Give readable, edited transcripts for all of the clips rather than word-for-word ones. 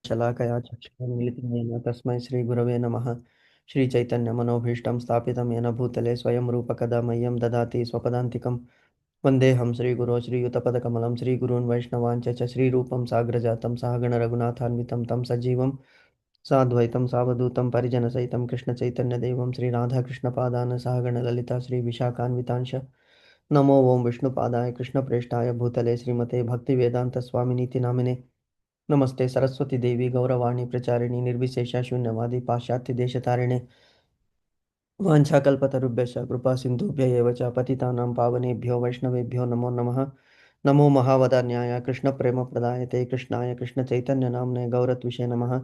शलाकया चक्षुरुन्मीलितं येन तस्मै श्रीगुरवे नमः। श्रीचैतन्यमनोभीष्टं स्थापितं येन भूतले स्वयं रूपकदा मह्यं ददाति स्वपदान्तिकं। वन्देऽहं श्रीगुरो श्रीयुतपदकमलं श्रीगुरून् वैष्णवाञ्च श्रीरूपं साग्रजातं सहगणरघुनाथान्वितं तं सजीवं साद्वैतं सावधूतं परिजनसहितं कृष्णचैतन्यदेवं श्रीराधाकृष्णपादान् सहगणललिता श्रीविशाखान्वितांश। नमो ओं विष्णुपादाय कृष्णप्रेष्ठाय भूतले श्रीमते भक्तिवेदान्तस्वामिनीति नामिने। नमस्ते सरस्वती देवी गौरवाणी प्रचारिणी निर्विशेषा शून्यवादी पाश्चात्य देशतारिणे वाञ्छाकल्पतरुभ्यश्च कृपा सिन्धुभ्य एव च पतितानां पावनेभ्यो वैष्णवेभ्यो नमो नमः। नमो महावदान्याय कृष्णप्रेमप्रदायते कृष्णाय कृष्णचैतन्यनाम्ने गौरत्विषे नमः।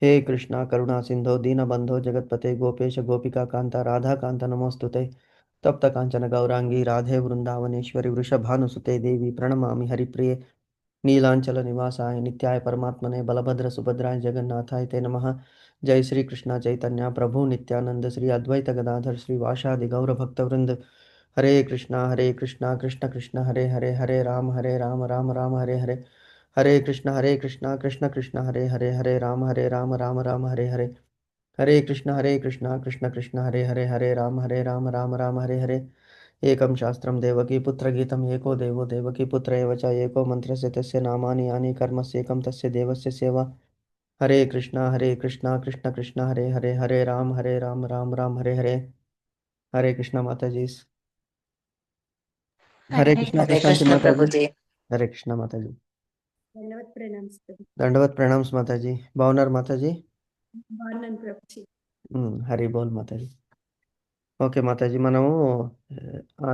हे कृष्णा करुणा सिन्धो दीनबन्धो जगत्पते गोपेश गोपिकान्त राधाकान्त नमोऽस्तुते। तप्त काञ्चन गौराङ्गी राधे वृन्दावनेश्वरि वृषभानुसुते देवी प्रणमामि हरिप्रिये। नीलांचल निवासाय नित्याय परमात्मने बलभद्र सुभद्राय जगन्नाथाय ते नमः। जय श्री कृष्ण चैतन्य प्रभु नित्यानंद श्री अद्वैत गदाधर श्री वासादि गौर भक्तवृंद। हरे कृष्णा कृष्ण कृष्ण हरे हरे हरे राम राम राम हरे हरे। हरे कृष्णा कृष्ण कृष्ण हरे हरे राम हरे हरे। हरे कृष्णा कृष्ण कृष्ण हरे राम राम हरे हरे। एकं शास्त्रं देवकी पुत्रगीतम् एको देवो देवकी पुत्र एव च एको मन्त्रस्य तस्य नामानि यानि कर्मस्येकं तस्य देवस्य सेवा। हरे कृष्णा कृष्ण कृष्ण हरे राम राम हरे हरे। हरे कृष्णा माता जी। हरे हरे कृष्णा हरे प्रशांति कृष्ण माता प्रभु जी। जी। हरे कृष्णा माता जी। ధన్యవాद प्रणाम దండవత్ ప్రణామ్స్ మాతాజీ. బాగున్నారు మాతాజీ? బాగున్నాను ప్రభుజీ. హరి బోల్ మాతాజీ. ఓకే మాతాజీ, మనము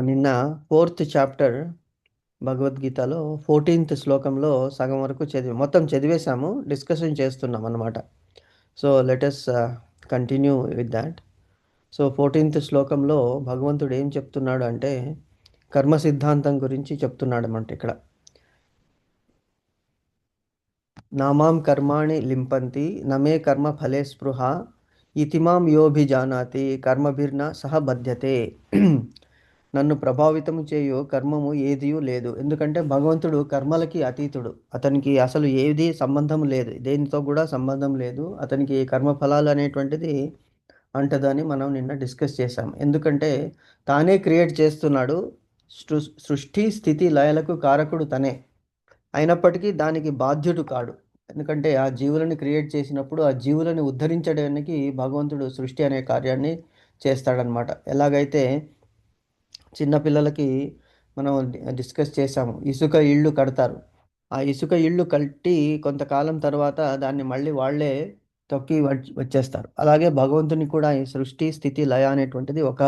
నిన్న 4th చాప్టర్ భగవద్గీతలో 14th శ్లోకంలో సగం వరకు మొత్తం చదివేశాము, డిస్కషన్ చేస్తున్నాం అన్నమాట. So let us continue with that. So 14th శ్లోకంలో భగవంతుడు ఏం చెప్తున్నాడు అంటే కర్మ సిద్ధాంతం గురించి చెప్తున్నాడు అన్నమాట. ఇక్కడ నామాం కర్మాణి లింపంతి నమే కర్మ ఫలే స్పృహ ఇతిమాం యోభిజానాతి కర్మభిర్న సహ బధ్యతే. నన్ను ప్రభావితం చేయు కర్మము ఏదియూ లేదు. ఎందుకంటే భగవంతుడు కర్మలకి అతీతుడు. అతనికి అసలు ఏది సంబంధం లేదు, దేనితో కూడా సంబంధం లేదు. అతనికి కర్మఫలాలు అనేటువంటిది అంటదని మనం నిన్న డిస్కస్ చేశాం. ఎందుకంటే తానే క్రియేట్ చేస్తున్నాడు. సృష్టి స్థితి లయలకు కారకుడు తనే అయినప్పటికీ దానికి బాధ్యుడు కాడు. ఎందుకంటే ఆ జీవులను క్రియేట్ చేసినప్పుడు ఆ జీవులను ఉద్ధరించడానికి భగవంతుడు సృష్టి అనే కార్యాన్ని చేస్తాడనమాట. ఎలాగైతే చిన్నపిల్లలకి మనం డిస్కస్ చేసాము, ఇసుక ఇళ్ళు కడతారు. ఆ ఇసుక ఇళ్ళు కట్టి కొంతకాలం తర్వాత దాన్ని మళ్ళీ వాళ్ళే తొక్కి వచ్చేస్తారు. అలాగే భగవంతుని కూడా ఈ సృష్టి స్థితి లయ అనేటువంటిది ఒక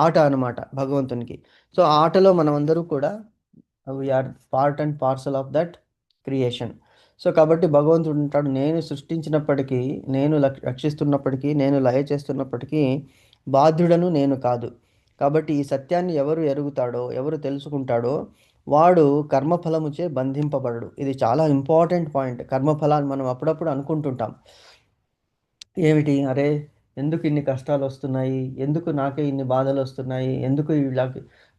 ఆట అనమాట భగవంతునికి. సో ఆ ఆటలో మనమందరూ కూడా we are part and parcel of that creation. So కాబట్టి భగవంతుడు ఉంటాడు, నేను సృష్టించినప్పటికీ, నేను రక్షిస్తున్నప్పటికీ, నేను లయ చేస్తున్నప్పటికీ బాధ్యుడను నేను కాదు. కాబట్టి ఈ సత్యాన్ని ఎవరు ఎరుగుతాడో, ఎవరు తెలుసుకుంటాడో వాడు కర్మఫలముచే బంధింపబడడు. ఇది చాలా ఇంపార్టెంట్ పాయింట్. కర్మఫలాలు మనం అప్పుడప్పుడు అనుకుంటుంటాం, ఏమిటి అరే ఎందుకు ఇన్ని కష్టాలు వస్తున్నాయి, ఎందుకు నాకే ఇన్ని బాధలు వస్తున్నాయి, ఎందుకు ఇలా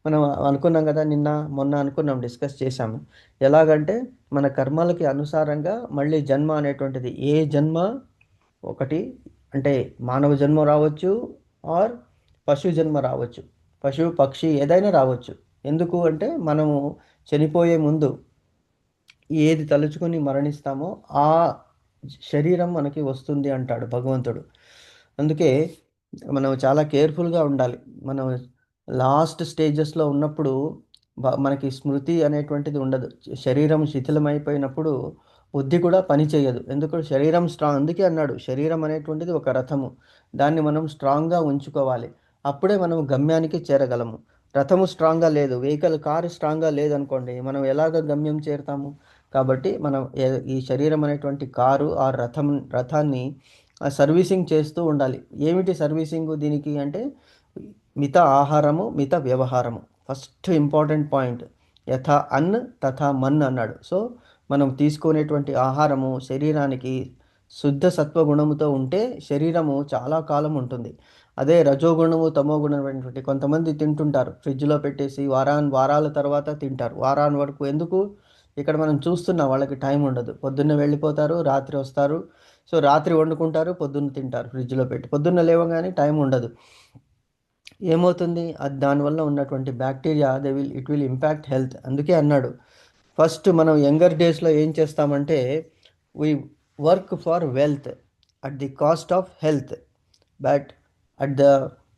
మనం అనుకున్నాం కదా, నిన్న మొన్న అనుకున్నాం, డిస్కస్ చేశాము. ఎలాగంటే మన కర్మలకి అనుసారంగా మళ్ళీ జన్మ అనేటువంటిది, ఏ జన్మ ఒకటి అంటే మానవ జన్మ రావచ్చు, ఆర్ పశు జన్మ రావచ్చు, పశువు పక్షి ఏదైనా రావచ్చు. ఎందుకు అంటే మనము చనిపోయే ముందు ఏది తలుచుకొని మరణిస్తామో ఆ శరీరం మనకి వస్తుంది అంటాడు భగవంతుడు. అందుకే మనం చాలా కేర్ఫుల్గా ఉండాలి. మనం లాస్ట్ స్టేజెస్లో ఉన్నప్పుడు మనకి స్మృతి అనేటువంటిది ఉండదు. శరీరం శిథిలమైపోయినప్పుడు బుద్ధి కూడా పని చేయదు. ఎందుకు శరీరం స్ట్రాంగ్, అందుకే అన్నాడు శరీరం అనేటువంటిది ఒక రథము, దాన్ని మనం స్ట్రాంగ్గా ఉంచుకోవాలి. అప్పుడే మనం గమ్యానికి చేరగలము. రథము స్ట్రాంగ్గా లేదు, వెహికల్ కారు స్ట్రాంగ్గా లేదనుకోండి, మనం ఎలాగ గమ్యం చేరుతాము? కాబట్టి మనం ఈ శరీరం అనేటువంటి కారు ఆ రథాన్ని సర్వీసింగ్ చేస్తూ ఉండాలి. ఏమిటి సర్వీసింగ్ దీనికి అంటే మిత ఆహారము మిత వ్యవహారము. ఫస్ట్ ఇంపార్టెంట్ పాయింట్, యథా అన్ తథా మన్ అన్నాడు. సో మనం తీసుకునేటువంటి ఆహారము శరీరానికి శుద్ధ సత్వగుణముతో ఉంటే శరీరము చాలా కాలం ఉంటుంది. అదే రజోగుణము తమో గుణం అనేటువంటి కొంతమంది తింటుంటారు, ఫ్రిడ్జ్లో పెట్టేసి వారాల తర్వాత తింటారు. వారాన్ని వరకు ఎందుకు? ఇక్కడ మనం చూస్తున్నాం వాళ్ళకి టైం ఉండదు. పొద్దున్న వెళ్ళిపోతారు, రాత్రి వస్తారు. సో రాత్రి వండుకుంటారు, పొద్దున్న తింటారు ఫ్రిడ్జ్లో పెట్టి. పొద్దున్న లేవగానే టైం ఉండదు. ఏమవుతుంది అది దానివల్ల ఉన్నటువంటి bacteria it will impact health. అందుకే అన్నాడు ఫస్ట్ మనం యంగర్ డేస్లో ఏం చేస్తామంటే we work for wealth at the cost of health. But at the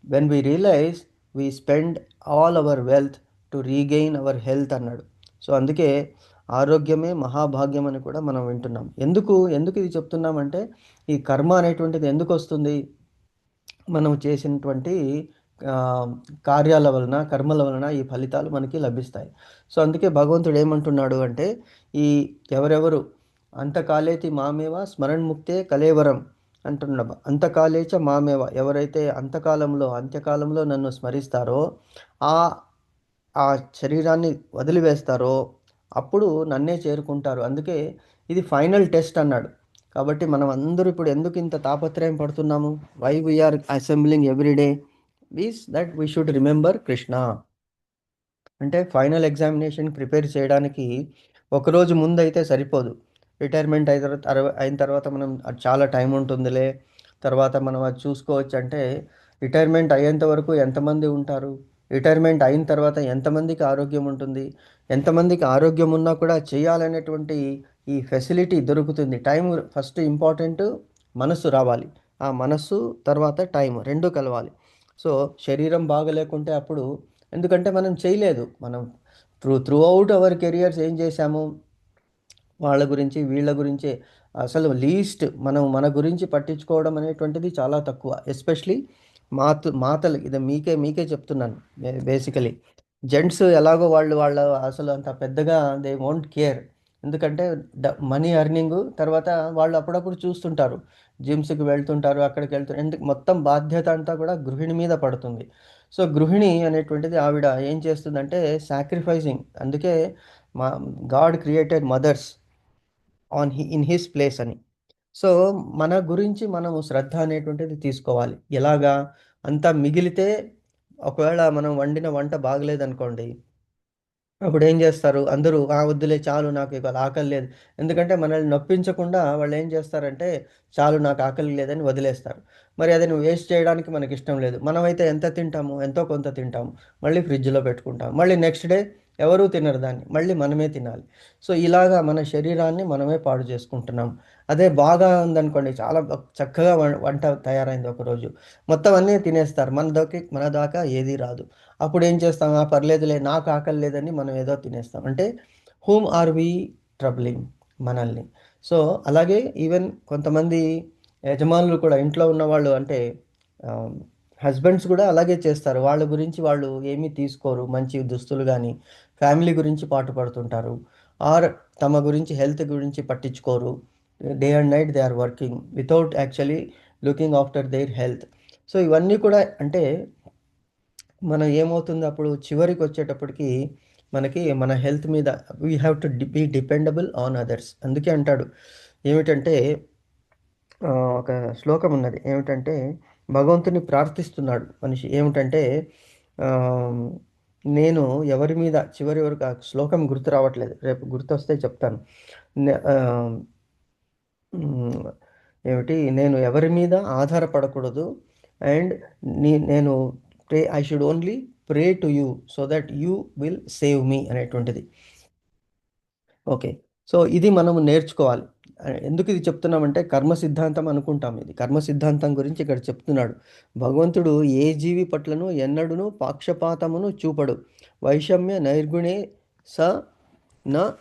when we realize we spend all our wealth to regain our health అన్నాడు. So అందుకే ఆరోగ్యమే మహాభాగ్యం అని కూడా మనం వింటున్నాం. ఎందుకు ఎందుకు ఇది చెప్తున్నామంటే ఈ కర్మ అనేటువంటిది ఎందుకు వస్తుంది? మనం చేసినటువంటి ఆ, కార్యాల వలన, కర్మల వలన ఈ ఫలితాలు మనకి లభిస్తాయి. సో అందుకే భగవంతుడు ఏమంటున్నాడు అంటే ఈ ఎవరెవరు అంతకాలేతి మామేవ స్మరణ్ముక్తే కలేవరం అంటున్నా. అంతకాలేచ మామేవ, ఎవరైతే అంత్యకాలంలో నన్ను స్మరిస్తారో ఆ ఆ శరీరాన్ని వదిలివేస్తారో అప్పుడు నన్నే చేరుకుంటారు. అందుకే ఇది ఫైనల్ టెస్ట్ అన్నాడు. కాబట్టి మనం అందరూ ఇప్పుడు ఎందుకు ఇంత తాపత్రయం పడుతున్నాము? Why we are assembling every day is that we should remember Krishna. అంటే ఫైనల్ ఎగ్జామినేషన్ ప్రిపేర్ చేయడానికి ఒకరోజు ముందు అయితే సరిపోదు. రిటైర్మెంట్ అయిన తర్వాత మనం అది చాలా టైం ఉంటుందిలే, తర్వాత మనం అది చూసుకోవచ్చు అంటే రిటైర్మెంట్ అయ్యేంత వరకు ఎంతమంది ఉంటారు? రిటైర్మెంట్ అయిన తర్వాత ఎంతమందికి ఆరోగ్యం ఉంటుంది? ఎంతమందికి ఆరోగ్యం ఉన్నా కూడా చేయాలనేటువంటి ఈ ఫెసిలిటీ దొరుకుతుంది? Time first important. మనసు రావాలి. ఆ మనస్సు తర్వాత టైం రెండు కలవాలి. సో శరీరం బాగలేకుంటే అప్పుడు, ఎందుకంటే మనం చేయలేదు. మనం త్రూ అవుట్ అవర్ కెరియర్స్ ఏం చేశాము? వాళ్ళ గురించి వీళ్ళ గురించి అసలు లీస్ట్ మనం మన గురించి పట్టించుకోవడం అనేటువంటిది చాలా తక్కువ. ఎస్పెషలీ మాతలు, ఇది మీకే చెప్తున్నాను. బేసికలీ జెంట్స్ ఎలాగో వాళ్ళ అసలు అంత పెద్దగా దే వోంట్ కేర్. ఎందుకంటే మనీ ఎర్నింగ్ తర్వాత వాళ్ళు అప్పుడప్పుడు చూస్తుంటారు, జిమ్స్కి వెళ్తుంటారు, అక్కడికి వెళ్తుంటారు. ఎందుకు మొత్తం బాధ్యత అంతా కూడా గృహిణి మీద పడుతుంది. సో గృహిణి అనేటువంటిది ఆవిడ ఏం చేస్తుందంటే సాక్రిఫైసింగ్. అందుకే మా god created mothers in his place అని. సో మన గురించి మనము శ్రద్ధ అనేటువంటిది తీసుకోవాలి. ఎలాగా? అంతా మిగిలితే, ఒకవేళ మనం వండిన వంట బాగలేదనుకోండి, అప్పుడు ఏం చేస్తారు అందరూ, వద్దులే చాలు, నాకు ఇవాళ ఆకలి లేదు. ఎందుకంటే మనల్ని నొప్పించకుండా వాళ్ళు ఏం చేస్తారంటే చాలు నాకు ఆకలి లేదని వదిలేస్తారు. మరి అది నువ్వు వేస్ట్ చేయడానికి మనకి ఇష్టం లేదు. మనమైతే ఎంత తింటాము? ఎంతో కొంత తింటాము, మళ్ళీ ఫ్రిడ్జ్లో పెట్టుకుంటాం. మళ్ళీ నెక్స్ట్ డే ఎవరూ తినరు దాన్ని, మళ్ళీ మనమే తినాలి. సో ఇలాగా మన శరీరాన్ని మనమే పాడు చేసుకుంటున్నాం. అదే బాగా ఉందనుకోండి, చాలా చక్కగా వంట తయారైంది ఒకరోజు, మొత్తం అన్నీ తినేస్తారు, మన దాకా ఏదీ రాదు. అప్పుడు ఏం చేస్తాం? పర్లేదులే నాకు ఆకలి లేదని మనం ఏదో తినేస్తాం. అంటే హూమ్ ఆర్ వి ట్రబ్లింగ్? మనల్ని. సో అలాగే ఈవెన్ కొంతమంది యజమానులు కూడా, ఇంట్లో ఉన్నవాళ్ళు అంటే హస్బెండ్స్ కూడా అలాగే చేస్తారు. వాళ్ళ గురించి వాళ్ళు ఏమీ తీసుకోరు, మంచి దుస్తులు కానీ ఫ్యామిలీ గురించి పాటుపడుతుంటారు. ఆర్ తమ గురించి హెల్త్ గురించి పట్టించుకోరు. Day and night they are working without actually looking after their health. So ఇవన్నీ కూడా అంటే మనం ఏమవుతుంది అప్పుడు చివరికి వచ్చేటప్పటికి మనకి మన హెల్త్ మీద we have to be dependable on others. అందుకే అంటాడు ఏమిటంటే ఒక శ్లోకం ఉన్నది ఏమిటంటే, భగవంతుని ప్రార్థిస్తున్నాడు మనిషి ఏమిటంటే ఆ, నేను ఎవరి మీద, చివరి వరకు ఆ శ్లోకం గుర్తు రావట్లేదు, రేపు గుర్తొస్తే చెప్తాను. నే- ఆ, ఉమ్, ఏమిటి, నేను ఎవరి మీద ఆధారపడకూడదు. అండ్ నేను I should only pray to you so that you will save me అనేటువంటిది. ఓకే. సో ఇది మనము నేర్చుకోవాలి. ఎందుకు ఇది చెప్తున్నామంటే కర్మ సిద్ధాంతం అనుకుంటాం. ఇది కర్మ సిద్ధాంతం గురించి ఇక్కడ చెప్తున్నాడు. భగవంతుడు ఏ జీవి పట్లను ఎన్నడూను పాక్షపాతమును చూపడు. వైషమ్య నైర్గుణే స న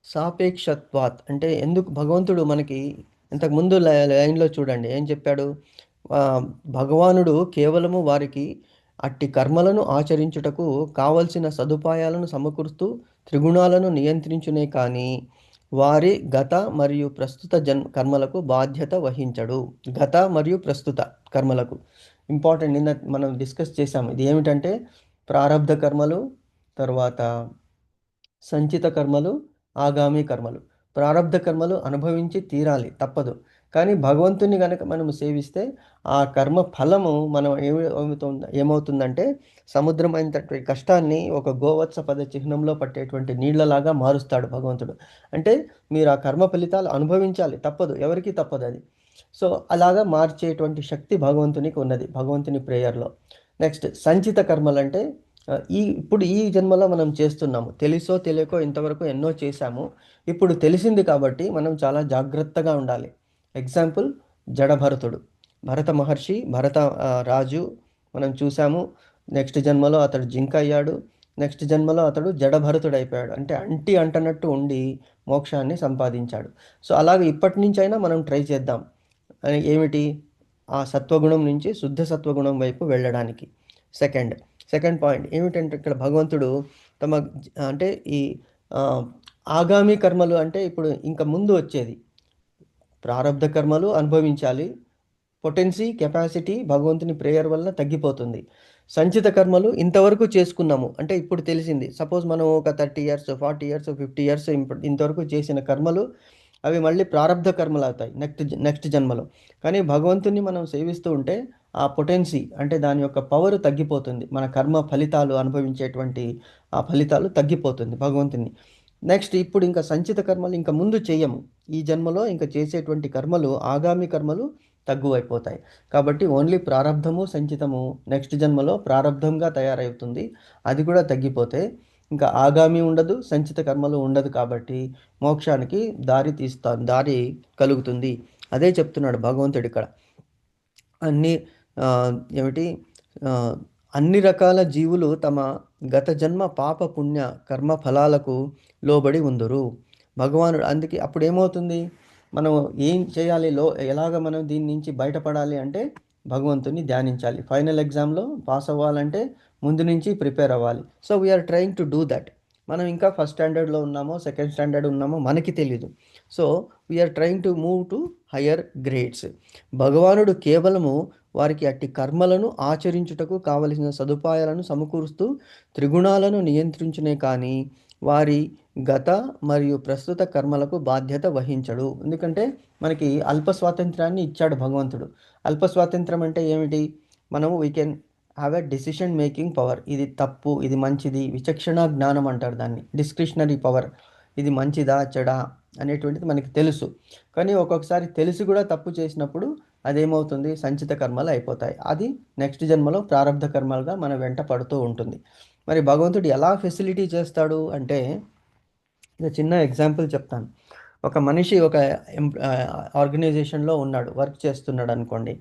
సాపేక్షత్వాత్. అంటే ఎందుకు భగవంతుడు మనకి ఇంతకుముందు లైన్లో చూడండి ఏం చెప్పాడు? ఆ, భగవానుడు కేవలము వారికి అట్టి కర్మలను ఆచరించుటకు కావలసిన సదుపాయాలను సమకూరుస్తూ త్రిగుణాలను నియంత్రించునే కానీ వారి గత మరియు ప్రస్తుత కర్మలకు బాధ్యత వహించడు. గత మరియు ప్రస్తుత కర్మలకు ఇంపార్టెంట్. నిన్న మనం డిస్కస్ చేసాము. ఇది ఏమిటంటే ప్రారబ్ధ కర్మలు, తర్వాత సంచిత కర్మలు, ఆగామి కర్మలు. ప్రారబ్ధ కర్మలు అనుభవించి తీరాలి, తప్పదు. కానీ భగవంతుని కనుక మనం సేవిస్తే ఆ కర్మ ఫలము మనం ఏమవుతుందంటే సముద్రమైనటువంటి కష్టాన్ని ఒక గోవత్స పద చిహ్నంలో పట్టేటువంటి నీళ్లలాగా మారుస్తాడు భగవంతుడు. అంటే మీరు ఆ కర్మ ఫలితాలు అనుభవించాలి, తప్పదు, ఎవరికీ తప్పదు అది. సో అలాగా మార్చేటువంటి శక్తి భగవంతునికి ఉన్నది భగవంతుని ప్రేయర్లో. నెక్స్ట్ సంచిత కర్మలు అంటే ఇప్పుడు ఈ జన్మలో మనం చేస్తున్నాము, తెలుసో తెలియకో ఇంతవరకు ఎన్నో చేశాము. ఇప్పుడు తెలిసింది కాబట్టి మనం చాలా జాగ్రత్తగా ఉండాలి. ఎగ్జాంపుల్ జడభరతుడు, భరత మహర్షి, భరత రాజు మనం చూసాము. నెక్స్ట్ జన్మలో అతడు జింక అయ్యాడు. నెక్స్ట్ జన్మలో అతడు జడభరతుడు అయిపోయాడు, అంటే అంటనట్టు ఉండి మోక్షాన్ని సంపాదించాడు. సో అలాగే ఇప్పటి నుంచైనా మనం ట్రై చేద్దాం. ఏమిటి? ఆ సత్వగుణం నుంచి శుద్ధ సత్వగుణం వైపు వెళ్ళడానికి. సెకండ్ పాయింట్ ఏమిటంటే ఇక్కడ భగవంతుడు తమ అంటే ఈ ఆ, ఆగామి కర్మలు అంటే ఇప్పుడు ఇంకా ముందు వచ్చేది ప్రారబ్ధ కర్మలు అనుభవించాలి. పొటెన్సీ, కెపాసిటీ భగవంతుని ప్రేయర్ వల్ల తగ్గిపోతుంది. సంచిత కర్మలు ఇంతవరకు చేసుకున్నాము అంటే ఇప్పుడు తెలిసింది. సపోజ్ మనం ఒక 30 ఇయర్స్, 40 ఇయర్స్, 50 ఇయర్స్ ఇంతవరకు చేసిన కర్మలు అవి మళ్ళీ ప్రారబ్ధ కర్మలు అవుతాయి నెక్స్ట్ జన్మలో. కానీ భగవంతుని మనం సేవిస్తూ ఉంటే ఆ పొటెన్సీ అంటే దాని యొక్క పవర్ తగ్గిపోతుంది. మన కర్మ ఫలితాలు అనుభవించేటువంటి ఆ ఫలితాలు తగ్గిపోతుంది భగవంతుని. నెక్స్ట్ ఇప్పుడు ఇంకా సంచిత కర్మలు ఇంకా ముందు చేయము. ఈ జన్మలో ఇంకా చేసేటువంటి కర్మలు ఆగామి కర్మలు తగ్గువైపోతాయి. కాబట్టి ఓన్లీ ప్రారబ్ధము సంచితము నెక్స్ట్ జన్మలో ప్రారబ్ధంగా తయారవుతుంది. అది కూడా తగ్గిపోతే ఇంకా ఆగామి ఉండదు, సంచిత కర్మలు ఉండదు. కాబట్టి మోక్షానికి దారి కలుగుతుంది. అదే చెప్తున్నాడు భగవంతుడు ఇక్కడ. అన్ని ఏమిటి అన్ని రకాల జీవులు తమ గత జన్మ పాప పుణ్య కర్మ ఫలాలకు లోబడి ఉందరు భగవానుడు. అందుకే అప్పుడు ఏమవుతుంది, మనం ఏం చేయాలి, ఎలాగ మనం దీని నుంచి బయటపడాలి అంటే భగవంతుని ధ్యానించాలి. ఫైనల్ ఎగ్జామ్లో పాస్ అవ్వాలంటే ముందు నుంచి ప్రిపేర్ అవ్వాలి. So we are trying to do that. మనం ఇంకా ఫస్ట్ స్టాండర్డ్లో ఉన్నామో సెకండ్ స్టాండర్డ్ ఉన్నామో మనకి తెలీదు. So we are trying to move to higher grades. భగవానుడు కేవలము వారికి అట్టి కర్మలను ఆచరించుటకు కావలసిన సదుపాయాలను సమకూరుస్తూ త్రిగుణాలను నియంత్రించునే కానీ వారి గత మరియు ప్రస్తుత కర్మలకు బాధ్యత వహించడు. ఎందుకంటే మనకి అల్ప స్వాతంత్రాన్ని ఇచ్చాడు భగవంతుడు. అల్ప స్వాతంత్రం అంటే ఏమిటి? మనము we can have a decision making power. ఇది తప్పు, ఇది మంచిది, విచక్షణ జ్ఞానం అంటారు దాన్ని, డిస్క్రిషనరీ పవర్. ఇది మంచిదా చెడా అనేటువంటిది మనకి తెలుసు. కానీ ఒక్కొక్కసారి తెలిసి కూడా తప్పు చేసినప్పుడు అదేమవుతుంది, సంచిత కర్మలు అయిపోతాయి. అది నెక్స్ట్ జన్మలో ప్రారబ్ధ కర్మలుగా మన వెంట పడుతూ ఉంటుంది. మరి భగవంతుడు ఎలా ఫెసిలిటీ చేస్తాడు అంటే చిన్న ఎగ్జాంపుల్ చెప్తాను. ఒక మనిషి ఒక ఆర్గనైజేషన్లో ఉన్నాడు, వర్క్ చేస్తున్నాడు అనుకోండి.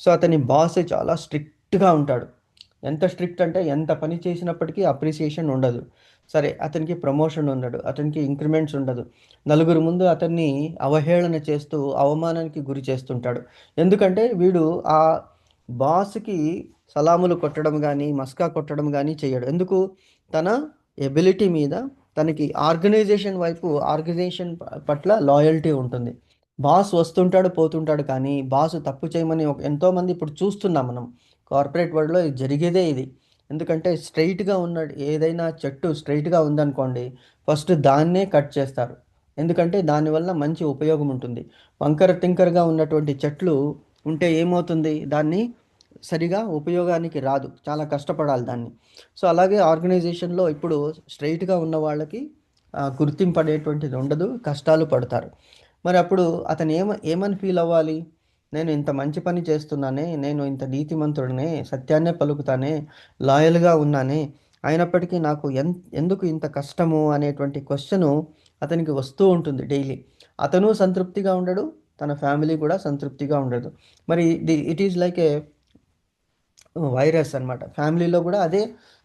సో అతని బాస్ చాలా స్ట్రిక్ట్గా ఉంటాడు. ఎంత స్ట్రిక్ట్ అంటే ఎంత పని చేసినప్పటికీ అప్రిసియేషన్ ఉండదు. సరే, అతనికి ప్రమోషన్ ఉండదు, అతనికి ఇంక్రిమెంట్స్ ఉండదు. నలుగురు ముందు అతన్ని అవహేళన చేస్తూ అవమానానికి గురి చేస్తుంటాడు. ఎందుకంటే వీడు ఆ బాస్కి సలాములు కొట్టడం కానీ మస్కా కొట్టడం కానీ చేయడు. ఎందుకు? తన ఎబిలిటీ మీద, తనకి ఆర్గనైజేషన్ పట్ల లాయల్టీ ఉంటుంది. బాస్ వస్తుంటాడు పోతుంటాడు, కానీ బాస్ తప్పు చేయమని ఎంతోమంది ఇప్పుడు చూస్తున్నాం మనం. కార్పొరేట్ వరల్డ్లో జరిగేదే ఇది. ఎందుకంటే స్ట్రైట్గా ఏదైనా చెట్టు స్ట్రైట్గా ఉందనుకోండి, ఫస్ట్ దాన్నే కట్ చేస్తారు. ఎందుకంటే దానివల్ల మంచి ఉపయోగం ఉంటుంది. వంకర టింకరగా ఉన్నటువంటి చెట్లు ఉంటే ఏమవుతుంది, దాన్ని సరిగా ఉపయోగానికి రాదు, చాలా కష్టపడాలి దాన్ని. సో అలాగే ఆర్గనైజేషన్లో ఇప్పుడు స్ట్రైట్గా ఉన్న వాళ్ళకి గుర్తింపడేటువంటిది ఉండదు, కష్టాలు పడతారు. మరి అప్పుడు అతను ఏమని ఫీల్ అవ్వాలి? నేను ఇంత మంచి పని చేస్తున్నానే, నేను ఇంత నీతిమంతుడనే, సత్యాన్నే పలుకుతానే, లాయల్గా ఉన్నానే, అయినప్పటికీ నాకు ఎందుకు ఇంత కష్టము అనేటువంటి క్వశ్చను అతనికి వస్తూ ఉంటుంది డైలీ. అతను సంతృప్తిగా ఉండడు, తన ఫ్యామిలీ కూడా సంతృప్తిగా ఉండదు. మరి it is like A virus అనమాట. ఫ్యామిలీలో కూడా అదే,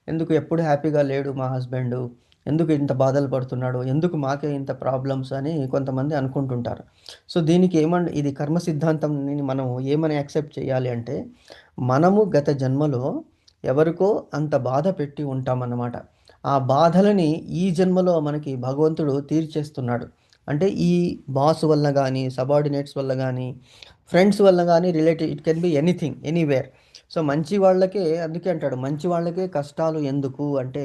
ఎందుకు ఎప్పుడు హ్యాపీగా లేడు మా హస్బెండ్, ఎందుకు ఇంత బాధలు పడుతున్నాడు, ఎందుకు మాకే ఇంత ప్రాబ్లమ్స్ అని కొంతమంది అనుకుంటుంటారు. సో దీనికి ఇది కర్మ సిద్ధాంతంని మనం ఏమని యాక్సెప్ట్ చేయాలి అంటే, మనము గత జన్మలో ఎవరికో అంత బాధ పెట్టి ఉంటామన్నమాట. ఆ బాధలని ఈ జన్మలో మనకి భగవంతుడు తీర్చేస్తున్నాడు. అంటే ఈ బాస్ వల్ల కానీ, సబార్డినేట్స్ వల్ల కానీ, ఫ్రెండ్స్ వల్ల కానీ, relative, it can be anything, anywhere. So మంచి వాళ్ళకే, అందుకే అంటాడు మంచి వాళ్ళకే కష్టాలు ఎందుకు అంటే,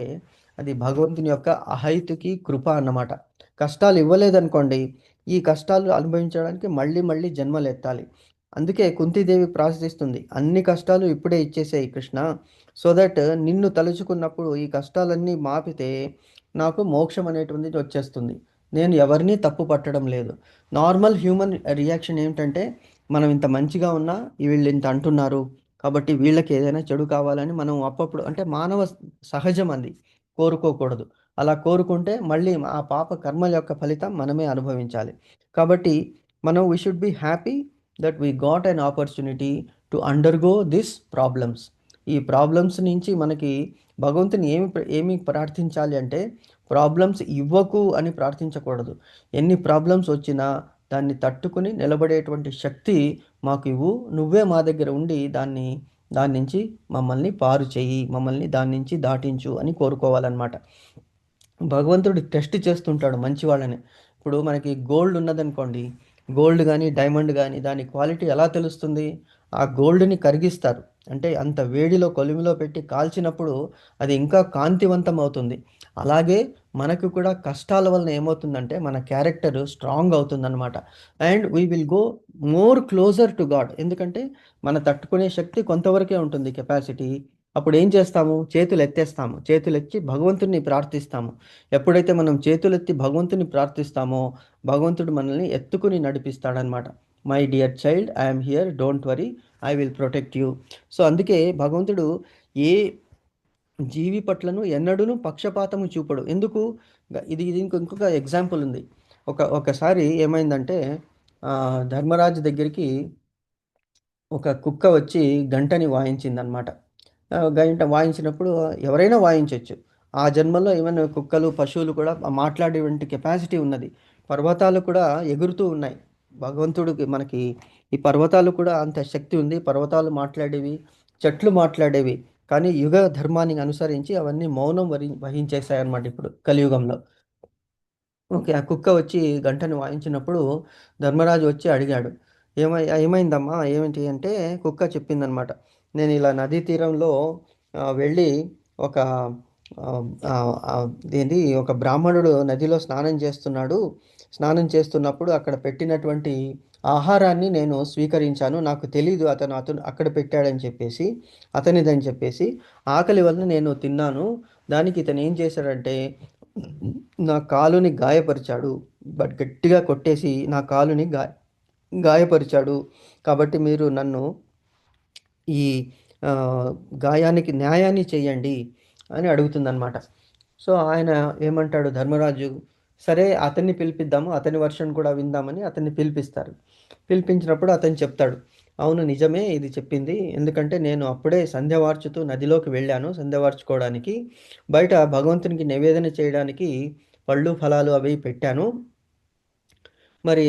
అది భగవంతుని యొక్క అహైతుకి కృప అన్నమాట. కష్టాలు ఇవ్వలేదనుకోండి, ఈ కష్టాలు అనుభవించడానికి మళ్ళీ మళ్ళీ జన్మలు ఎత్తాలి. అందుకే కుంతీదేవి ప్రార్థిస్తుంది, అన్ని కష్టాలు ఇప్పుడే ఇచ్చేసేయి కృష్ణ, సో దట్ నిన్ను తలుచుకున్నప్పుడు ఈ కష్టాలన్నీ మాపితే నాకు మోక్షం అనేటువంటిది వచ్చేస్తుంది. నేను ఎవరినీ తప్పు పట్టడం లేదు. నార్మల్ హ్యూమన్ రియాక్షన్ ఏమిటంటే, మనం ఇంత మంచిగా ఉన్నా వీళ్ళు ఇంత అంటున్నారు కాబట్టి వీళ్ళకి ఏదైనా చెడు కావాలని మనం అప్పుడప్పుడు, అంటే మానవ సహజం అది, కోరుకోకూడదు. అలా కోరుకుంటే మళ్ళీ ఆ పాప కర్మ యొక్క ఫలితం మనమే అనుభవించాలి. కాబట్టి మనం we should be happy that we got an opportunity to undergo this problems. ఈ ప్రాబ్లమ్స్ నుంచి మనకి భగవంతుని ఏమి ప్రార్థించాలి అంటే, ప్రాబ్లమ్స్ ఇవ్వకు అని ప్రార్థించకూడదు. ఎన్ని ప్రాబ్లమ్స్ వచ్చినా దాన్ని తట్టుకుని నిలబడేటువంటి శక్తి మాకు ఇవ్వు, నువ్వే మా దగ్గర ఉండి దాని నుంచి మమ్మల్ని పారు చెయ్యి, మమ్మల్ని దాని నుంచి దాటించు అని కోరుకోవాలన్నమాట. భగవంతుడు టెస్ట్ చేస్తుంటాడు మంచి వాళ్ళని. ఇప్పుడు మనకి గోల్డ్ ఉన్నదనుకోండి, గోల్డ్ కానీ డైమండ్ కానీ దాని క్వాలిటీ ఎలా తెలుస్తుంది? ఆ గోల్డ్ని కరిగిస్తారు, అంటే అంత వేడిలో కొలిమిలో పెట్టి కాల్చినప్పుడు అది ఇంకా కాంతివంతం అవుతుంది. అలాగే మనకు కూడా కష్టాల వలన ఏమవుతుందంటే మన క్యారెక్టర్ స్ట్రాంగ్ అవుతుందన్నమాట. And we will go more closer to God. ఎందుకంటే మన తట్టుకునే శక్తి కొంతవరకే ఉంటుంది, కెపాసిటీ. అప్పుడు ఏం చేస్తాము? చేతులు ఎత్తేస్తాము, చేతులు ఎత్తి భగవంతుని ప్రార్థిస్తాము. ఎప్పుడైతే మనం చేతులెత్తి భగవంతుని ప్రార్థిస్తామో భగవంతుడు మనల్ని ఎత్తుకుని నడిపిస్తాడనమాట. My dear child, I'm here, don't worry, I will protect you. So అందుకే భగవంతుడు ఏ జీవి పట్లను ఎన్నడూను పక్షపాతము చూపడు. ఎందుకు? ఇది ఇది ఇంకొక ఎగ్జాంపుల్ ఉంది. ఒకసారి ఏమైందంటే, ధర్మరాజు దగ్గరికి ఒక కుక్క వచ్చి గంటని వాయించిందనమాట. గంట వాయించినప్పుడు ఎవరైనా వాయించొచ్చు. ఆ జన్మలో ఏమైనా కుక్కలు, పశువులు కూడా మాట్లాడేటువంటి కెపాసిటీ ఉన్నది. పర్వతాలు కూడా ఎగురుతూ ఉన్నాయి. భగవంతుడికి మనకి ఈ పర్వతాలు కూడా అంత శక్తి ఉంది. పర్వతాలు మాట్లాడేవి, చెట్లు మాట్లాడేవి. కానీ యుగ ధర్మాన్ని అనుసరించి అవన్నీ మౌనం వహించేశాయన్నమాట ఇప్పుడు కలియుగంలో. ఓకే. ఆ కుక్క వచ్చి గంటని వాయించినప్పుడు ధర్మరాజు వచ్చి అడిగాడు. ఏమైందమ్మా? ఏమిటి అంటే కుక్క చెప్పిందనమాట. నేను ఇలా నదీ తీరంలో వెళ్ళి ఒక ఒక బ్రాహ్మణుడు నదిలో స్నానం చేస్తున్నాడు. స్నానం చేస్తున్నప్పుడు అక్కడ పెట్టినటువంటి ఆహారాన్ని నేను స్వీకరించాను. నాకు తెలీదు అతను అక్కడ పెట్టాడని చెప్పేసి, అతనిదని చెప్పేసి. ఆకలి వలన నేను తిన్నాను. దానికి ఇతను ఏం చేశాడంటే నా కాలుని గాయపరిచాడు. గట్టిగా కొట్టేసి నా కాలుని గాయపరిచాడు. కాబట్టి మీరు నన్ను ఈ గాయానికి న్యాయాన్ని చేయండి అని అడుగుతుందన్నమాట. సో ఆయన ఏమంటాడు ధర్మరాజు, సరే అతన్ని పిలిపిద్దాము, అతని వర్షన్ కూడా విందామని అతన్ని పిలిపిస్తారు. పిలిపించినప్పుడు అతను చెప్తాడు, అవును నిజమే ఇది చెప్పింది. ఎందుకంటే నేను అప్పుడే సంధ్య వార్చుతూ నదిలోకి వెళ్ళాను సంధ్య వార్చుకోవడానికి. బయట భగవంతునికి నివేదన చేయడానికి పళ్ళు ఫలాలు అవి పెట్టాను. మరి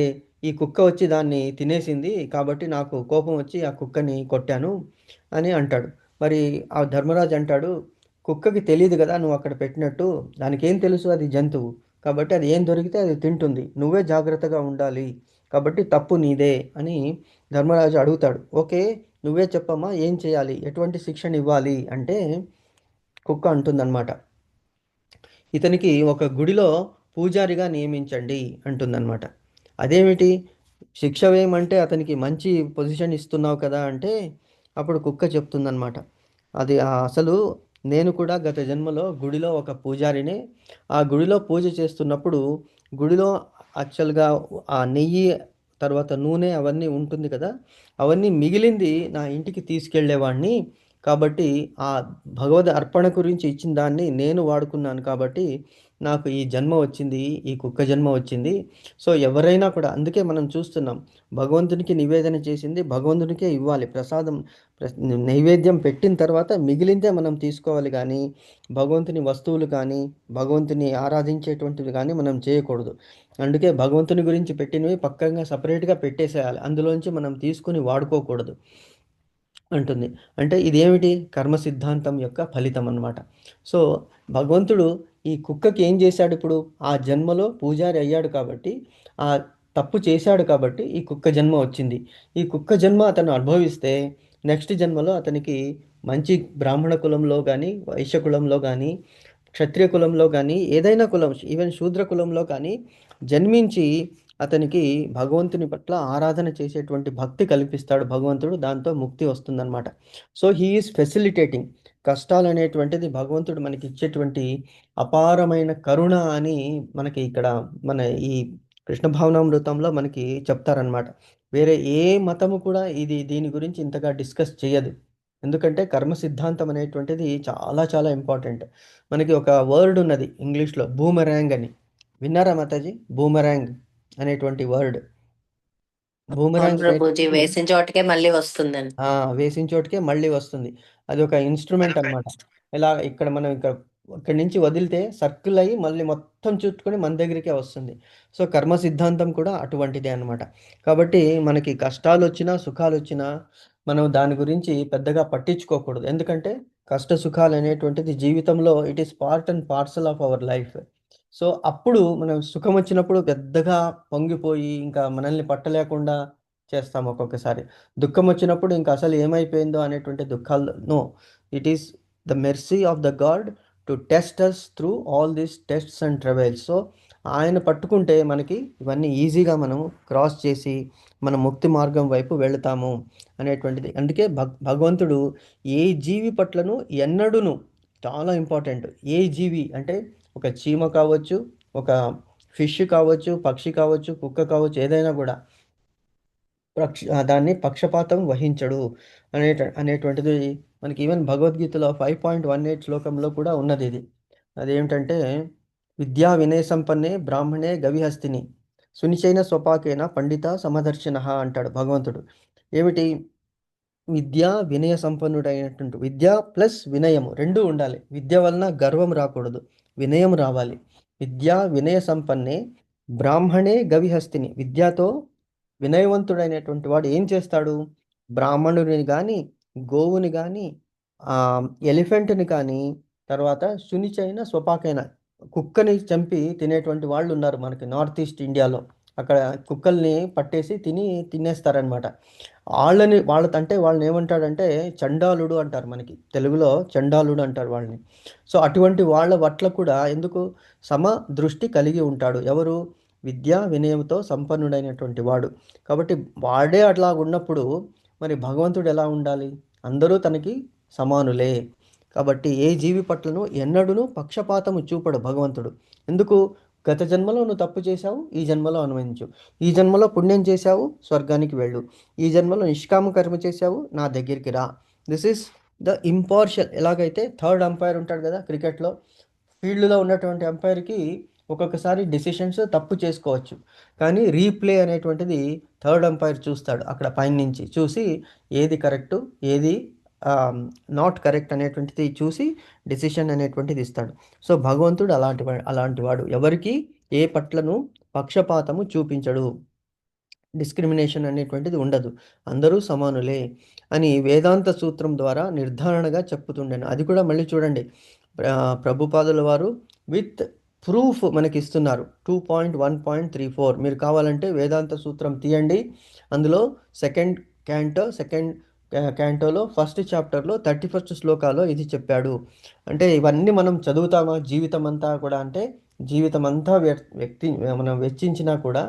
ఈ కుక్క వచ్చి దాన్ని తినేసింది కాబట్టి నాకు కోపం వచ్చి ఆ కుక్కని కొట్టాను అని అంటాడు. మరి ఆ ధర్మరాజు అంటాడు, కుక్కకి తెలియదు కదా నువ్వు అక్కడ పెట్టినట్టు, దానికేం తెలుసు, అది జంతువు. కాబట్టి అది ఏం దొరికితే అది తింటుంది, నువ్వే జాగ్రత్తగా ఉండాలి, కాబట్టి తప్పు నీదే అని ధర్మరాజు అడుగుతాడు. ఓకే, నువ్వే చెప్పమ్మా ఏం చేయాలి, ఎటువంటి శిక్షణ ఇవ్వాలి అంటే కుక్క అంటుందన్నమాట, ఇతనికి ఒక గుడిలో పూజారిగా నియమించండి అంటుందన్నమాట. అదేమిటి, శిక్ష వేయమంటే అతనికి మంచి పొజిషన్ ఇస్తున్నావు కదా అంటే అప్పుడు కుక్క చెప్తుందన్నమాట, అది అసలు నేను కూడా గత జన్మలో గుడిలో ఒక పూజారినే. ఆ గుడిలో పూజ చేస్తున్నప్పుడు గుడిలో యాక్చువల్గా ఆ నెయ్యి తర్వాత నూనె అవన్నీ ఉంటుంది కదా, అవన్నీ మిగిలింది నా ఇంటికి తీసుకెళ్ళేవాడిని. కాబట్టి ఆ భగవద్ అర్పణ గురించి ఇచ్చిన దాన్ని నేను వాడుకున్నాను కాబట్టి నాకు ఈ జన్మ వచ్చింది, ఈ కుక్క జన్మ వచ్చింది. సో ఎవరైనా కూడా అందుకే మనం చూస్తున్నాం, భగవంతునికి నివేదన చేసింది భగవంతునికే ఇవ్వాలి ప్రసాదం. నైవేద్యం పెట్టిన తర్వాత మిగిలిందే మనం తీసుకోవాలి కానీ భగవంతుని వస్తువులు కానీ భగవంతుని ఆరాధించేటువంటివి కానీ మనం చేయకూడదు. అందుకే భగవంతుని గురించి పెట్టినవి పక్కంగా సపరేట్గా పెట్టేసేయాలి, అందులోంచి మనం తీసుకుని వాడుకోకూడదు అంటుంది. అంటే ఇదేమిటి, కర్మ సిద్ధాంతం యొక్క ఫలితం అన్నమాట. సో భగవంతుడు ఈ కుక్కకి ఏం చేశాడు, ఇప్పుడు ఆ జన్మలో పూజారి అయ్యాడు కాబట్టి, ఆ తప్పు చేశాడు కాబట్టి ఈ కుక్క జన్మ వచ్చింది. ఈ కుక్క జన్మ అతను అనుభవిస్తే నెక్స్ట్ జన్మలో అతనికి మంచి బ్రాహ్మణ కులంలో కానీ వైశ్య కులంలో కానీ క్షత్రియ కులంలో కానీ ఏదైనా కులం, ఈవెన్ శూద్ర కులంలో కానీ జన్మించి అతనికి భగవంతుని పట్ల ఆరాధన చేసేటువంటి భక్తి కల్పిస్తాడు భగవంతుడు. దాంతో ముక్తి వస్తుందన్నమాట. So he is facilitating. కష్టాలు అనేటువంటిది భగవంతుడు మనకి ఇచ్చేటువంటి అపారమైన కరుణ అని మనకి ఇక్కడ మన ఈ కృష్ణ భావనామృతంలో మనకి చెప్తారనమాట. వేరే ఏ మతము కూడా దీని గురించి ఇంతగా డిస్కస్ చేయదు. ఎందుకంటే కర్మ సిద్ధాంతం అనేటువంటిది చాలా చాలా ఇంపార్టెంట్. మనకి ఒక వర్డ్ ఉన్నది ఇంగ్లీష్లో, బూమరాంగ్ అని. విన్నారా మాతాజీ? బూమరాంగ్ అనేటువంటి వర్డ్. అవును బూమరాంగ్ ప్రభుజీ, అనేటువంటిది వేసిన చోటకే మళ్ళీ వస్తుందని. వేసిన చోటుకే మళ్ళీ వస్తుంది. అది ఒక ఇన్స్ట్రుమెంట్ అనమాట. ఇలా ఇక్కడ మనం ఇక్కడి నుంచి వదిలితే సర్కిల్ అయ్యి మళ్ళీ మొత్తం చుట్టుకొని మన దగ్గరికే వస్తుంది. సో కర్మ సిద్ధాంతం కూడా అటువంటిదే అనమాట. కాబట్టి మనకి కష్టాలు వచ్చినా సుఖాలు వచ్చినా మనం దాని గురించి పెద్దగా పట్టించుకోకూడదు. ఎందుకంటే కష్ట సుఖాలు అనేటువంటిది జీవితంలో it is part and parcel of our life. So అప్పుడు మనం సుఖం వచ్చినప్పుడు పెద్దగా పొంగిపోయి ఇంకా మనల్ని పట్టలేకుండా చేస్తాం ఒక్కొక్కసారి. దుఃఖం వచ్చినప్పుడు ఇంకా అసలు ఏమైపోయిందో అనేటువంటి దుఃఖాలు no, it is the mercy of the god to test us through all these tests and travels. So ఆయన పట్టుకుంటే మనకి ఇవన్నీ ఈజీగా మనం క్రాస్ చేసి మన ముక్తి మార్గం వైపు వెళతాము అనేటువంటిది. అందుకే భగవంతుడు ఏ జీవి పట్లను ఎన్నడూను, చాలా ఇంపార్టెంట్, ఏ జీవి అంటే ఒక చీమ కావచ్చు, ఒక ఫిష్ కావచ్చు, పక్షి కావచ్చు, కుక్క కావచ్చు, ఏదైనా కూడా దాన్ని పక్షపాతం వహించడు అనేటువంటిది మనకి ఈవెన్ భగవద్గీతలో 5.18 శ్లోకంలో కూడా ఉన్నది ఇది. అదేమిటంటే విద్యా వినయ సంపన్నే బ్రాహ్మణే గవిహస్తిని సునిచైన స్వపాకేన పండిత సమదర్శిన అంటాడు భగవంతుడు. ఏమిటి? విద్య వినయ సంపన్నుడైనటువంటి, విద్య ప్లస్ వినయము రెండు ఉండాలి. విద్య వలన గర్వం రాకూడదు, వినయం రావాలి. విద్యా వినయ సంపన్నే బ్రాహ్మణే గవిహస్తిని. విద్యతో వినయవంతుడైనటువంటి వాడు ఏం చేస్తాడు? బ్రాహ్మణుడిని కానీ, గోవుని కానీ, ఎలిఫెంట్ని కానీ, తర్వాత సునిచైన స్వపాకైన కుక్కని చంపి తినేటువంటి వాళ్ళు ఉన్నారు మనకి నార్త్ ఈస్ట్ ఇండియాలో. అక్కడ కుక్కల్ని పట్టేసి తినేస్తారనమాట. వాళ్ళని ఏమంటాడంటే చండాలుడు అంటారు, మనకి తెలుగులో చండాలుడు అంటారు వాళ్ళని. సో అటువంటి వాళ్ళ పట్ల కూడా ఎందుకు సమ దృష్టి కలిగి ఉంటాడు ఎవరు? విద్యా వినయంతో సంపన్నుడైనటువంటి వాడు. కాబట్టి వాడే అట్లా ఉన్నప్పుడు మరి భగవంతుడు ఎలా ఉండాలి? అందరూ తనకి సమానులే. కాబట్టి ఏ జీవి పట్లను ఎన్నడూను పక్షపాతము చూపడు భగవంతుడు. ఎందుకు? గత జన్మలో నువ్వు తప్పు చేశావు, ఈ జన్మలో అనుభవించు. ఈ జన్మలో పుణ్యం చేశావు, స్వర్గానికి వెళ్ళు. ఈ జన్మలో నిష్కామ కర్మ చేశావు, నా దగ్గరికి రా. This is the impartial. ఎలాగైతే థర్డ్ అంపైర్ ఉంటాడు కదా క్రికెట్లో, ఫీల్డ్లో ఉన్నటువంటి అంపైర్కి ఒక్కొక్కసారి డెసిషన్స్ తప్పు చేసుకోవచ్చు, కానీ రీప్లే అనేటువంటిది థర్డ్ అంపైర్ చూస్తాడు. అక్కడ పైన నుంచి చూసి ఏది కరెక్టు, ఏది నాట్ కరెక్ట్ అనేటువంటిది చూసి డెసిషన్ అనేటువంటిది ఇస్తాడు. సో భగవంతుడు అలాంటివాడు. ఎవరికి ఏ పట్లను పక్షపాతము చూపించడు, డిస్క్రిమినేషన్ అనేటువంటిది ఉండదు, అందరూ సమానులే అని వేదాంత సూత్రం ద్వారా నిర్ధారణగా చెప్పుతుండేను. అది కూడా మళ్ళీ చూడండి, ప్రభుపాదుల వారు విత్ ప్రూఫ్ మనకి ఇస్తున్నారు. 2.1.34 మీరు కావాలంటే వేదాంత సూత్రం తీయండి. అందులో సెకండ్ క్యాంటోలో ఫస్ట్ చాప్టర్లో 31st శ్లోకాలో ఇది చెప్పాడు. అంటే ఇవన్నీ మనం చదువుతామా జీవితం అంతా కూడా? అంటే జీవితం అంతా మనం వెచ్చించినా కూడా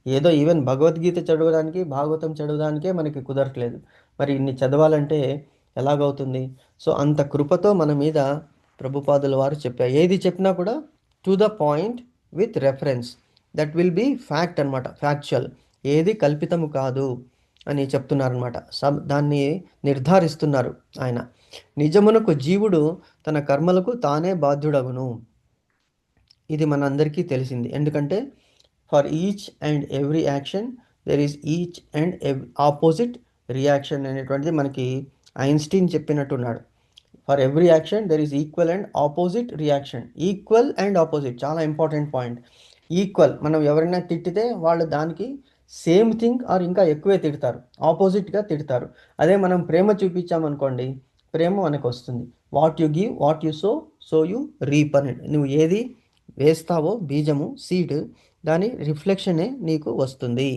ఏదో ఈవెన్ భగవద్గీత చదవడానికి, భాగవతం చదవడానికే మనకి కుదరట్లేదు. మరి ఇన్ని చదవాలంటే ఎలాగవుతుంది? సో అంత కృపతో మన మీద ప్రభుపాదుల వారు చెప్పారు. ఏది చెప్పినా కూడా to the point with reference, that will be fact అనమాట, ఫ్యాక్చువల్, ఏది కల్పితము కాదు అని చెప్తున్నారనమాట. దాన్ని నిర్ధారిస్తున్నారు ఆయన. నిజమునకు జీవుడు తన కర్మలకు తానే బాధ్యుడగును. ఇది మనందరికీ తెలిసింది. ఎందుకంటే for each and every action there is each and opposite reaction అనేటువంటిది మనకి ఐన్స్టీన్ చెప్పినట్టున్నాడు. For every action there is equal and opposite reaction. Equal and opposite చాలా ఇంపార్టెంట్ పాయింట్. ఈక్వల్, మనం ఎవరైనా తిట్టితే వాళ్ళు దానికి సేమ్ థింగ్ ఆర్ ఇంకా ఎక్కువే తిడతారు, ఆపోజిట్గా తిడతారు. అదే మనం ప్రేమ చూపించామనుకోండి, ప్రేమ మనకు వస్తుంది. What you give what you so you reap అని. నువ్వు ఏది వేస్తావో బీజము, సీడ్, దాని రిఫ్లెక్షనే నీకు వస్తుంది.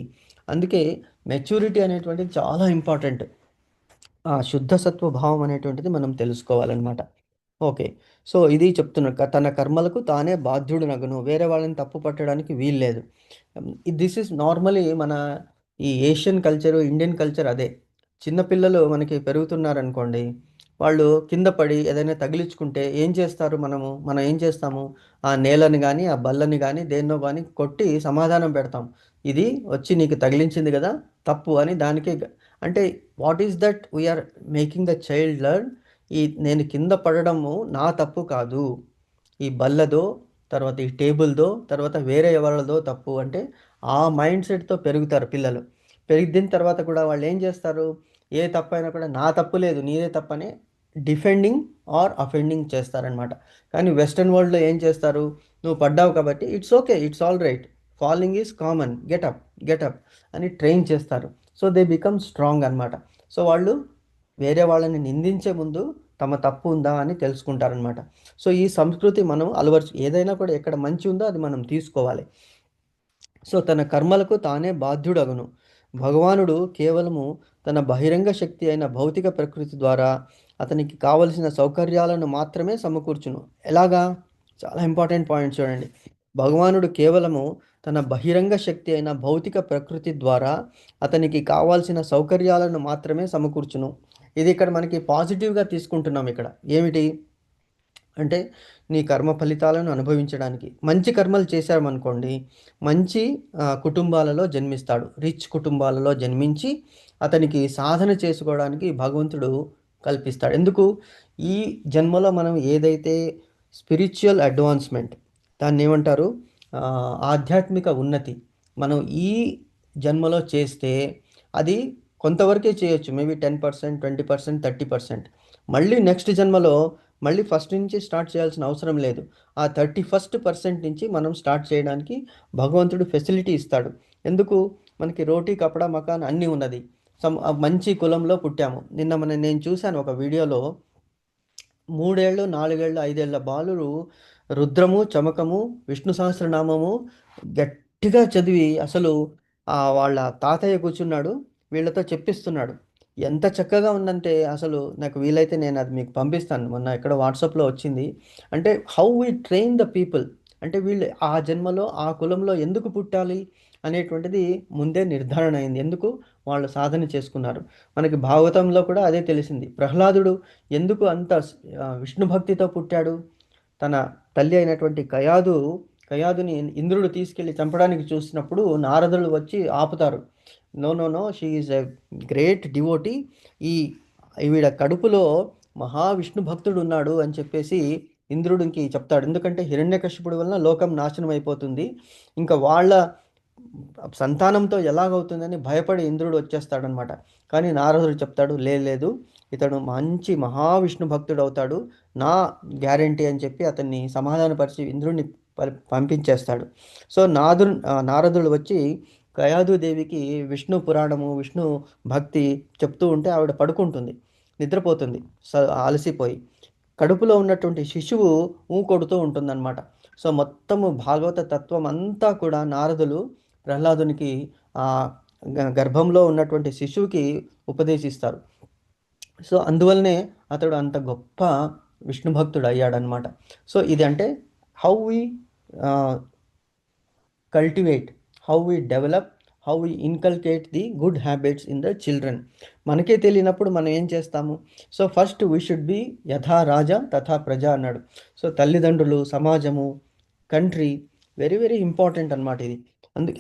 అందుకే మెచ్యూరిటీ అనేటువంటిది చాలా ఇంపార్టెంట్. ఆ శుద్ధ సత్వ భావం అనేటువంటిది మనం తెలుసుకోవాలన్నమాట. ఓకే. సో, ఇది చెప్తున్నాడు. తన కర్మలకు తానే బాధ్యుడునగును. వేరే వాళ్ళని తప్పు పట్టడానికి వీల్లేదు. దిస్ ఈజ్ నార్మలీ మన ఈ ఏషియన్ కల్చరు, ఇండియన్ కల్చర్ అదే. చిన్న పిల్లలు మనకి పెరుగుతున్నారనుకోండి, వాళ్ళు కింద పడి ఏదైనా తగిలించుకుంటే ఏం చేస్తారు మనం ఏం చేస్తాము? ఆ నేలని గానీ, ఆ బల్లని గానీ, దేన్నో గానీ కొట్టి సమాధానం పెడతాం. ఇది వచ్చి నీకు తగిలించింది గదా! తప్పు అని దానికే అంటే what is that we are making the child learn నేను కింద పడడము నా తప్పు కాదు. ఈ బల్లదో, తర్వాత ఈ టేబుల్‌దో, తర్వాత వేరే ఎవరిదో తప్పు అంటే ఆ మైండ్ సెట్‌తో పెరుగుతారు పిల్లలు. పెరిగిన తర్వాత కూడా వాళ్ళేం చేస్తారు? ఏ తప్పైనా కూడా నా తప్పు లేదు, నీదే తప్పని డిఫెండింగ్ ఆర్ అఫెండింగ్ చేస్తారనమాట. కానీ వెస్టర్న్ వరల్డ్‌లో ఏం చేస్తారు? నువ్వు పడ్డావు కాబట్టి it's okay. It's all right. Falling is common. Get up, get up అని ట్రైన్ చేస్తారు. సో, దే బికమ్ స్ట్రాంగ్ అనమాట. సో, వాళ్ళు వేరే వాళ్ళని నిందించే ముందు తమ తప్పు ఉందా అని తెలుసుకుంటారనమాట. సో, ఈ సంస్కృతి మనం ఏదైనా కూడా ఎక్కడ మంచి ఉందో అది మనం తీసుకోవాలి. సో, తన కర్మలకు తానే బాధ్యుడగును. భగవానుడు కేవలము తన బహిరంగ శక్తి అయిన భౌతిక ప్రకృతి ద్వారా అతనికి కావలసిన సౌకర్యాలను మాత్రమే సమకూర్చును. ఎలాగా? చాలా ఇంపార్టెంట్ పాయింట్ చూడండి. భగవానుడు కేవలము తన బహిరంగ శక్తి అయిన భౌతిక ప్రకృతి ద్వారా అతనికి కావాల్సిన సౌకర్యాలను మాత్రమే సమకూర్చును. ఇది ఇక్కడ మనకి పాజిటివ్‌గా తీసుకుంటున్నాం ఇక్కడ. ఏమిటి? అంటే నీ కర్మ ఫలితాలను అనుభవించడానికి. మంచి కర్మలు చేశామనుకోండి, మంచి కుటుంబాలలో జన్మిస్తాడు. రిచ్ కుటుంబాలలో జన్మించి అతనికి సాధన చేసుకోవడానికి భగవంతుడు కల్పిస్తాడు. ఎందుకు? ఈ జన్మలో మనం ఏదైతే స్పిరిచ్యువల్ అడ్వాన్స్‌మెంట్ దాన్నేమంటారు? ఆధ్యాత్మిక ఉన్నతి మనం ఈ జన్మలో చేస్తే అది కొంతవరకే చేయొచ్చు. మేబీ 10%, 20%, 30%. మళ్ళీ నెక్స్ట్ జన్మలో మళ్ళీ ఫస్ట్ నుంచి స్టార్ట్ చేయాల్సిన అవసరం లేదు. ఆ 31% నుంచి మనం స్టార్ట్ చేయడానికి భగవంతుడు ఫెసిలిటీ ఇస్తాడు. ఎందుకు? మనకి రోటీ, కపడా, మకాన్ అన్నీ ఉన్నది. మంచి కులంలో పుట్టాము. నేను చూశాను ఒక వీడియోలో 3 ఏళ్ళు, 4 ఏళ్ళు, 5 ఏళ్ల బాలురు రుద్రము, చమకము, విష్ణు సహస్రనామము గట్టిగా చదివి అసలు వాళ్ళ తాతయ్య కూర్చున్నాడు. వీళ్ళతో చెప్పిస్తున్నాడు. ఎంత చక్కగా ఉందంటే అసలు నాకు వీలైతే నేను అది మీకు పంపిస్తాను. మొన్న ఎక్కడో వాట్సాప్‌లో వచ్చింది. అంటే how we train the people. అంటే వీళ్ళు ఆ జన్మలో, ఆ కులంలో ఎందుకు పుట్టాలి అనేటువంటిది ముందే నిర్ధారణ అయింది. ఎందుకు? వాళ్ళు సాధన చేసుకున్నారు. మనకి భాగవతంలో కూడా అదే తెలిసింది. ప్రహ్లాదుడు ఎందుకు అంత విష్ణు భక్తితో పుట్టాడు? తన తల్లి అయినటువంటి కయాదుని ఇంద్రుడు తీసుకెళ్ళి చంపడానికి చూసినప్పుడు నారదులు వచ్చి ఆపుతారు. No, no, no, she is a great devotee. ఈ ఈవిడ కడుపులో మహావిష్ణు భక్తుడు ఉన్నాడు అని చెప్పేసి ఇంద్రుడికి చెప్తాడు. ఎందుకంటే హిరణ్యకశిపుడి వలన లోకం నాశనం అయిపోతుంది. ఇంకా వాళ్ళ సంతానంతో ఎలాగవుతుందని భయపడి ఇంద్రుడు వచ్చేస్తాడనమాట. కానీ నారదుడు చెప్తాడు, లేదు, ఇతడు మంచి మహావిష్ణు భక్తుడు అవుతాడు, నా గ్యారంటీ అని చెప్పి అతన్ని సమాధానపరిచి ఇంద్రుడిని పంపించేస్తాడు. సో, నారదుడు వచ్చి కయాదుదేవికి విష్ణు పురాణము, విష్ణు భక్తి చెప్తూ ఉంటే ఆవిడ పడుకుంటుంది, నిద్రపోతుంది అలసిపోయి. కడుపులో ఉన్నటువంటి శిశువు కొడుతూ ఉంటుందన్నమాట. సో, మొత్తము భాగవత తత్వం అంతా కూడా నారదులు ప్రహ్లాదునికి గర్భంలో ఉన్నటువంటి శిశువుకి ఉపదేశిస్తారు. సో, అందువల్లనే అతడు అంత గొప్ప విష్ణు భక్తుడు అయ్యాడనమాట. సో, ఇది అంటే how we cultivate, how we develop, how we inculcate the good habits in the children. మనకే తెలియనప్పుడు మనం ఏం చేస్తాము? So, first we should be యథా రాజా తథా ప్రజ అన్నాడు. సో, తల్లిదండ్రులు, సమాజము, కంట్రీ వెరీ వెరీ ఇంపార్టెంట్ అనమాట ఇది.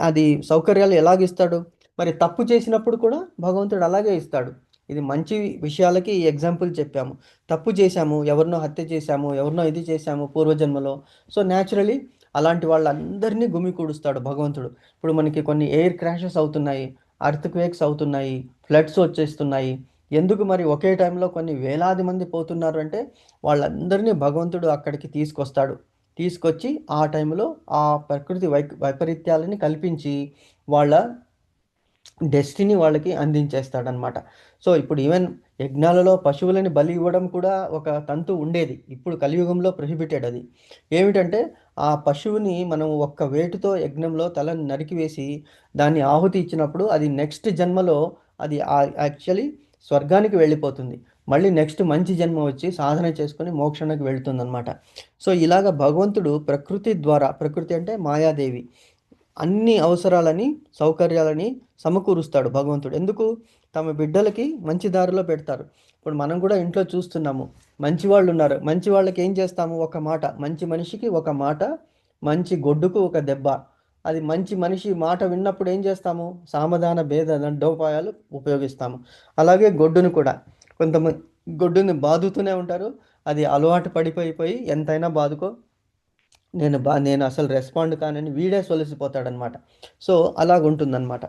అది సౌకర్యాలు ఎలాగిస్తాడు? మరి తప్పు చేసినప్పుడు కూడా భగవంతుడు అలాగే ఇస్తాడు. ఇది మంచి విషయాలకి ఈ ఎగ్జాంపుల్ చెప్పాము. తప్పు చేశాము, ఎవరినో హత్య చేశాము, ఎవరినో ఇది చేశాము పూర్వజన్మలో. సో, న్యాచురలీ అలాంటి వాళ్ళందరినీ గుమికూడుస్తాడు భగవంతుడు. ఇప్పుడు మనకి కొన్ని ఎయిర్ క్రాషెస్ అవుతున్నాయి, అర్త్‌క్వేక్స్ అవుతున్నాయి, ఫ్లడ్స్ వచ్చేస్తున్నాయి. ఎందుకు మరి ఒకే టైంలో కొన్ని వేలాది మంది పోతున్నారు అంటే వాళ్ళందరినీ భగవంతుడు అక్కడికి తీసుకొస్తాడు. తీసుకొచ్చి ఆ టైంలో ఆ ప్రకృతి వైపరీత్యాలని కల్పించి వాళ్ళ డెస్టినీ వాళ్ళకి అందించేస్తాడనమాట. సో, ఇప్పుడు ఈవెన్ యజ్ఞాలలో పశువులని బలి ఇవ్వడం కూడా ఒక తంతు ఉండేది. ఇప్పుడు కలియుగంలో ప్రొహిబిటెడ్ అది. ఏమిటంటే ఆ పశువుని మనం ఒక్క వేటుతో యజ్ఞంలో తలని నరికివేసి దాన్ని ఆహుతి ఇచ్చినప్పుడు అది నెక్స్ట్ జన్మలో అది యాక్చువల్లీ స్వర్గానికి వెళ్ళిపోతుంది. మళ్ళీ నెక్స్ట్ మంచి జన్మ వచ్చి సాధన చేసుకొని మోక్షానికి వెళ్తుందన్నమాట. సో ఇలాగ భగవంతుడు ప్రకృతి ద్వారా, ప్రకృతి అంటే మాయాదేవి, అన్ని అవసరాలని సౌకర్యాలని సమకూరుస్తాడు భగవంతుడు. ఎందుకు? తమ బిడ్డలకి మంచి దారిలో పెడతారు. ఇప్పుడు మనం కూడా ఇంట్లో చూస్తున్నాము, మంచి వాళ్ళు ఉన్నారు. మంచి వాళ్ళకి ఏం చేస్తాము? ఒక మాట, మంచి మనిషికి ఒక మాట, మంచి గొడ్డుకు ఒక దెబ్బ. అది మంచి మనిషి మాట విన్నప్పుడు ఏం చేస్తాము? సామధాన భేద దండోపాయాలు ఉపయోగిస్తాము. అలాగే గొడ్డును కూడా కొంతమంది గొడ్డుని బాదుతూనే ఉంటారు. అది అలవాటు పడిపోయి ఎంతైనా బాదుకో, నేను అసలు రెస్పాండ్ కానని వీడే సొలిసిపోతాడనమాట. సో అలాగుంటుందన్నమాట.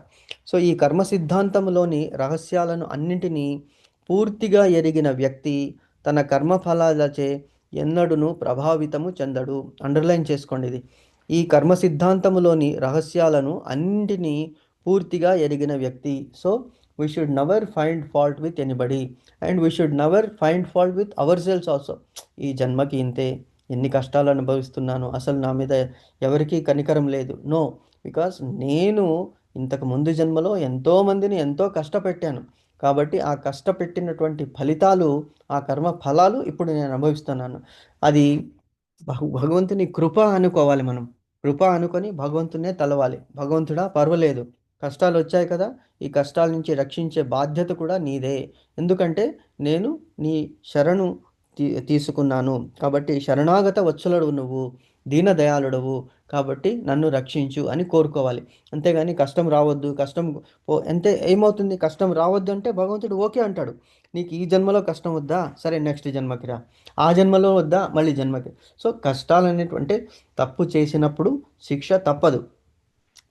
సో ఈ కర్మ సిద్ధాంతంలోని రహస్యాలను అన్నింటినీ పూర్తిగా ఎరిగిన వ్యక్తి తన కర్మఫలాలచే ఎన్నడూను ప్రభావితము చెందడు. అండర్లైన్ చేసుకోండి ఇది. ఈ కర్మ సిద్ధాంతములోని రహస్యాలను అన్నింటినీ పూర్తిగా ఎరిగిన వ్యక్తి. So we should never find fault with anybody, and we should never find fault with our cells also. ఈ జన్మకి ఇంతే, ఎన్ని కష్టాలు అనుభవిస్తున్నాను, అసలు నా మీద ఎవరికీ కనికరం లేదు. నో, బికాస్ నేను ఇంతకు ముందు జన్మలో ఎంతోమందిని ఎంతో కష్టపెట్టాను. కాబట్టి ఆ కష్టపెట్టినటువంటి ఫలితాలు, ఆ కర్మ ఫలాలు ఇప్పుడు నేను అనుభవిస్తున్నాను. అది భగవంతుని కృప అనుకోవాలి మనం. కృప అనుకొని భగవంతునే తలవాలి. భగవంతుడా పర్వాలేదు, కష్టాలు వచ్చాయి కదా, ఈ కష్టాల నుంచి రక్షించే బాధ్యత కూడా నీదే. ఎందుకంటే నేను నీ శరణు తీసుకున్నాను కాబట్టి, శరణాగత వత్సలుడు నువ్వు, దీనదయాళుడవు కాబట్టి నన్ను రక్షించు అని కోరుకోవాలి. అంతేగాని కష్టం రావద్దు, కష్టం అంతే. ఏమవుతుంది? కష్టం రావద్దు అంటే భగవంతుడు ఓకే అంటాడు. నీకు ఈ జన్మలో కష్టం వద్దా, సరే నెక్స్ట్ జన్మకి రా. ఆ జన్మలో వద్దా, మళ్ళీ జన్మకి. సో కష్టాలు అనేటువంటి, తప్పు చేసినప్పుడు శిక్ష తప్పదు.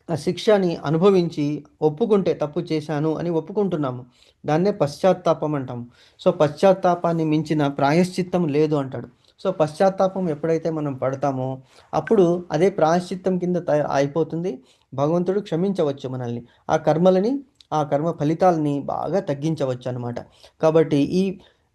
ఆ శిక్షని అనుభవించి ఒప్పుకుంటే తప్పు చేశాను అని ఒప్పుకుంటున్నాము, దాన్నే పశ్చాత్తాపం అంటాము. సో పశ్చాత్తాపాన్ని మించిన ప్రాయశ్చిత్తం లేదు అంటాడు. సో పశ్చాత్తాపం ఎప్పుడైతే మనం పడతామో అప్పుడు అదే ప్రాయశ్చిత్తం కింద అయిపోతుంది. భగవంతుడు క్షమించవచ్చు మనల్ని, ఆ కర్మలని, ఆ కర్మ ఫలితాలని బాగా తగ్గించవచ్చు అనమాట. కాబట్టి ఈ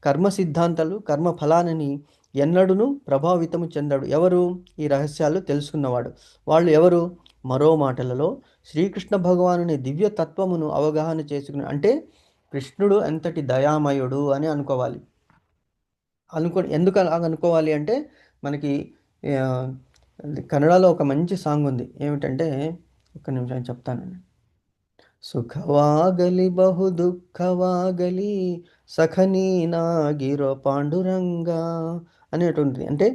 కర్మ సిద్ధాంతాలు, కర్మ ఫలాలని ఎన్నడూను ప్రభావితము చెందడు. ఎవరు? ఈ రహస్యాలు తెలుసుకున్నవాడు. వాళ్ళు ఎవరు? మరో మాటలలో శ్రీకృష్ణ భగవానుని దివ్య తత్వమును అవగాహన చేసుకుని, అంటే కృష్ణుడు ఎంతటి దయామయుడు అని అనుకోవాలి. ఎందుకు అలా అనుకోవాలి అంటే, మనకి ఆ, కన్నడలో ఒక మంచి సాంగ్ ఉంది. ఏమిటంటే, ఒక్క నిమిషం చెప్తానండి. సుఖవాగలి బహు దుఃఖవాగలి సఖనీ నాగిరో పాండురంగా అనేటువంటిది. అంటే